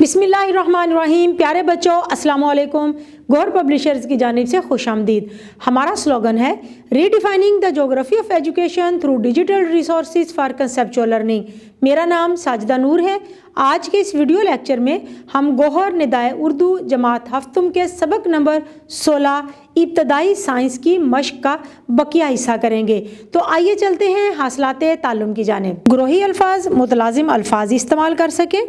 बिस्मिल्लाहिर्रहमानिर्रहीम। प्यारे बच्चों, अस्सलाम वालेकुम। गौर पब्लिशर्स की जानिब से खुश आमदीद। हमारा स्लोगन है redefining the geography of education through digital resources for conceptual learning. मेरा नाम साजिदा नूर है। आज के इस वीडियो लेक्चर में हम गौहर निदाए उर्दू जमात हफ्तुम के सबक नंबर 16 इब्तदाई साइंस की मश्क का बकिया हिस्सा करेंगे। तो आइए चलते हैं हासिलाते ताल्लुम की जानिब। ग्रोही अल्फाज मुतलाजिम अल्फाज इस्तेमाल कर सकें,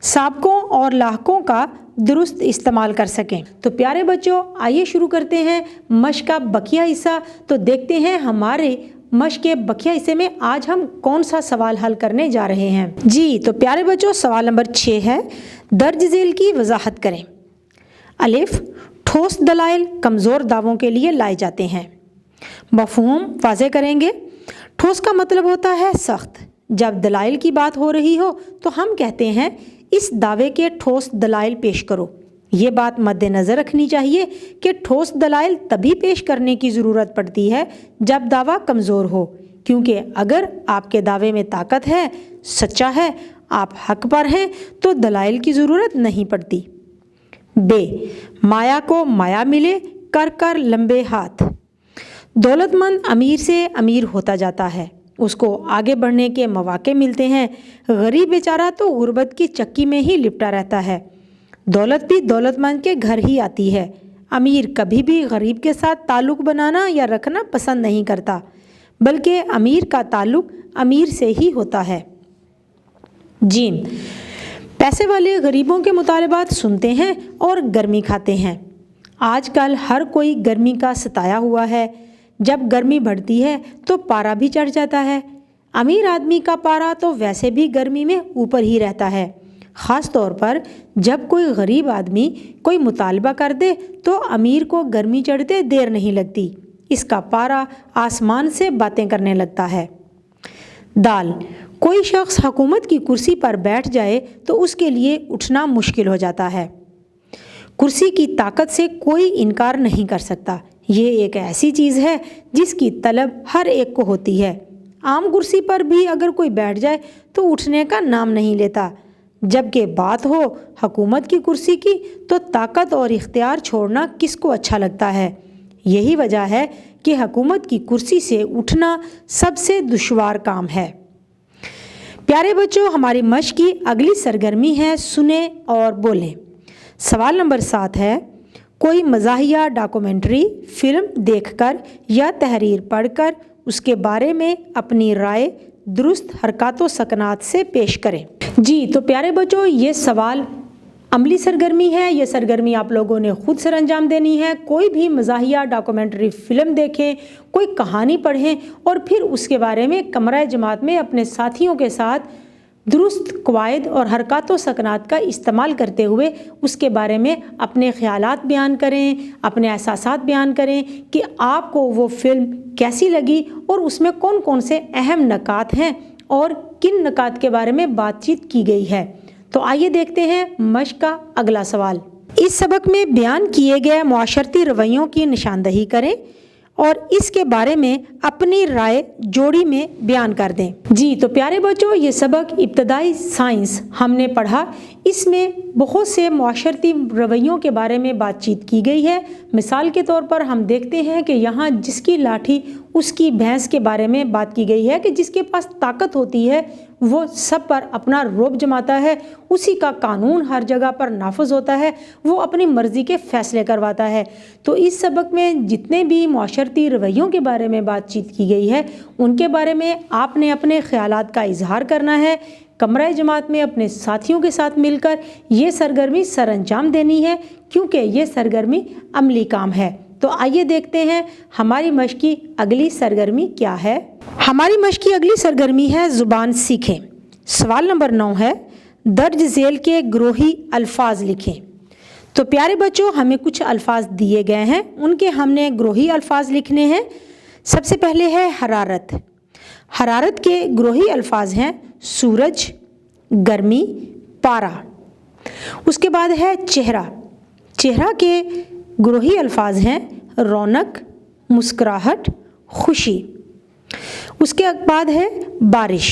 साबकों और लाहकों का दुरुस्त इस्तेमाल कर सकें। तो प्यारे बच्चों, आइए शुरू करते हैं मश्क का बकिया हिस्सा। तो देखते हैं हमारे मश्क के बकिया हिस्से में आज हम कौन सा सवाल हल करने जा रहे हैं। जी तो प्यारे बच्चों, सवाल नंबर 6 है, दर्ज झेल की वजाहत करें। अलिफ, ठोस दलाइल कमज़ोर दावों के लिए लाए जाते हैं। मफ़हूम वाज़े करेंगे। ठोस का मतलब होता है सख्त। जब दलाइल की बात हो रही हो तो हम कहते हैं इस दावे के ठोस दलाइल पेश करो। ये बात मद्देनज़र रखनी चाहिए कि ठोस दलाइल तभी पेश करने की ज़रूरत पड़ती है जब दावा कमज़ोर हो, क्योंकि अगर आपके दावे में ताकत है, सच्चा है, आप हक पर हैं, तो दलाइल की ज़रूरत नहीं पड़ती। बे, माया को माया मिले कर कर लंबे हाथ। दौलतमंद अमीर से अमीर होता जाता है, उसको आगे बढ़ने के मौके मिलते हैं। गरीब बेचारा तो गुर्बत की चक्की में ही लिपटा रहता है। दौलत भी दौलतमंद के घर ही आती है। अमीर कभी भी गरीब के साथ ताल्लुक़ बनाना या रखना पसंद नहीं करता, बल्कि अमीर का ताल्लुक़ अमीर से ही होता है। जीम, पैसे वाले गरीबों के मुतालबात सुनते हैं और गर्मी खाते हैं। आजकल हर कोई गर्मी का सताया हुआ है। जब गर्मी बढ़ती है तो पारा भी चढ़ जाता है। अमीर आदमी का पारा तो वैसे भी गर्मी में ऊपर ही रहता है। ख़ास तौर पर जब कोई गरीब आदमी कोई मुतालबा कर दे तो अमीर को गर्मी चढ़ते देर नहीं लगती, इसका पारा आसमान से बातें करने लगता है। दाल, कोई शख्स हुकूमत की कुर्सी पर बैठ जाए तो उसके लिए उठना मुश्किल हो जाता है। कुर्सी की ताकत से कोई इनकार नहीं कर सकता। ये एक ऐसी चीज़ है जिसकी तलब हर एक को होती है। आम कुर्सी पर भी अगर कोई बैठ जाए तो उठने का नाम नहीं लेता, जबकि बात हो हुकूमत की कुर्सी की तो ताकत और इख्तियार छोड़ना किसको अच्छा लगता है। यही वजह है कि हुकूमत की कुर्सी से उठना सबसे दुश्वार काम है। प्यारे बच्चों, हमारी मश्क की अगली सरगर्मी है सुने और बोलें। सवाल नंबर 7 है, कोई मज़ाहिया डॉक्यूमेंट्री फिल्म देखकर या तहरीर पढ़कर उसके बारे में अपनी राय दुरुस्त हरकत व सकनात से पेश करें। जी तो प्यारे बच्चों, ये सवाल अमली सरगर्मी है। ये सरगर्मी आप लोगों ने खुद सर अंजाम देनी है। कोई भी मज़ाहिया डॉक्यूमेंट्री फ़िल्म देखें, कोई कहानी पढ़ें और फिर उसके बारे में कमरा जमात में अपने साथियों के साथ दुरुस्त कवायद और हरकत व सकनात का इस्तेमाल करते हुए उसके बारे में अपने ख़यालात बयान करें, अपने एहसासात बयान करें कि आपको वो फ़िल्म कैसी लगी और उसमें कौन कौन से अहम नकात हैं और किन नकात के बारे में बातचीत की गई है। तो आइए देखते हैं मश्क का अगला सवाल। इस सबक में बयान किए गए मुआशरती रवैयों की निशानदही करें और इसके बारे में अपनी राय जोड़ी में बयान कर दें। जी तो प्यारे बच्चों, ये सबक इब्तदाई साइंस हमने पढ़ा। इसमें बहुत से मुआशरती रवैयों के बारे में बातचीत की गई है। मिसाल के तौर पर हम देखते हैं कि यहाँ जिसकी लाठी उसकी भैंस के बारे में बात की गई है कि जिसके पास ताकत होती है वो सब पर अपना रोब जमाता है, उसी का कानून हर जगह पर नाफिज होता है, वो अपनी मर्ज़ी के फ़ैसले करवाता है। तो इस सबक में जितने भी मुआशरती रवैयों के बारे में बातचीत की गई है उनके बारे में आपने अपने ख़यालात का इजहार करना है। कमरा जमात में अपने साथियों के साथ मिलकर ये सरगर्मी सर अंजाम देनी है, क्योंकि ये सरगर्मी अमली काम है। तो आइए देखते हैं हमारी मश्क की अगली सरगर्मी क्या है। हमारी मश्क की अगली सरगर्मी है ज़ुबान सीखें। सवाल नंबर 9 है, दर्ज झेल के ग्रोही अल्फाज लिखें। तो प्यारे बच्चों, हमें कुछ अल्फाज दिए गए हैं, उनके हमने ग्रोही अल्फाज लिखने हैं। सबसे पहले है हरारत। हरारत के ग्रोही अल्फाज हैं सूरज, गर्मी, पारा। उसके बाद है चेहरा। चेहरा के ग्रोही अल्फाज हैं रौनक, मुस्कुराहट, खुशी। उसके बाद है बारिश।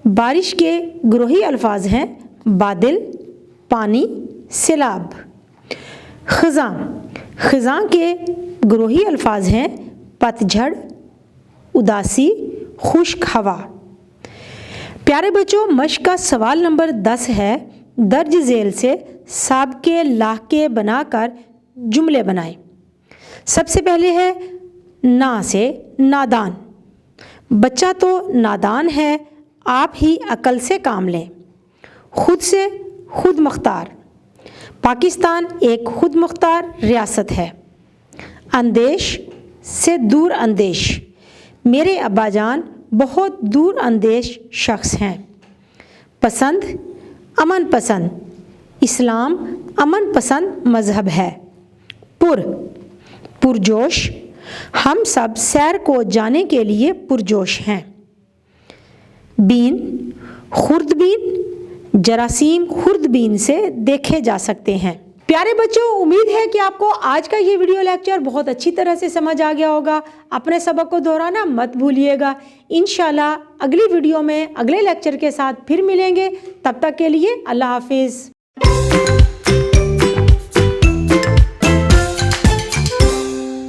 बारिश के ग्रोही अल्फाज हैं बादल, पानी, सैलाब। ख़ज़ां, ख़ज़ां के ग्रोही अल्फाज हैं पतझड़, उदासी, खुश्क हवा। प्यारे बच्चों, मश्क का सवाल नंबर 10 है, दर्ज झेल से साबके लाके बनाकर जुमले बनाएं। सबसे पहले है ना से नादान। बच्चा तो नादान है, आप ही अकल से काम लें। खुद से खुद मुख्तार, पाकिस्तान एक खुद मुख्तार रियासत है। अंदेश से दूर अंदेश, मेरे अब्बाजान बहुत दूर अंदेश शख्स हैं। पसंद, अमन पसंद, इस्लाम अमन पसंद मज़हब है। पुरजोश, हम सब सैर को जाने के लिए पुरजोश हैं। बीन, खुर्दबीन, जरासीम खुर्दबीन से देखे जा सकते हैं। प्यारे बच्चों, उम्मीद है कि आपको आज का ये वीडियो लेक्चर बहुत अच्छी तरह से समझ आ गया होगा। अपने सबक को दोहराना मत भूलिएगा। इंशाल्लाह अगली वीडियो में अगले लेक्चर के साथ फिर मिलेंगे। तब तक के लिए अल्लाह हाफिज़।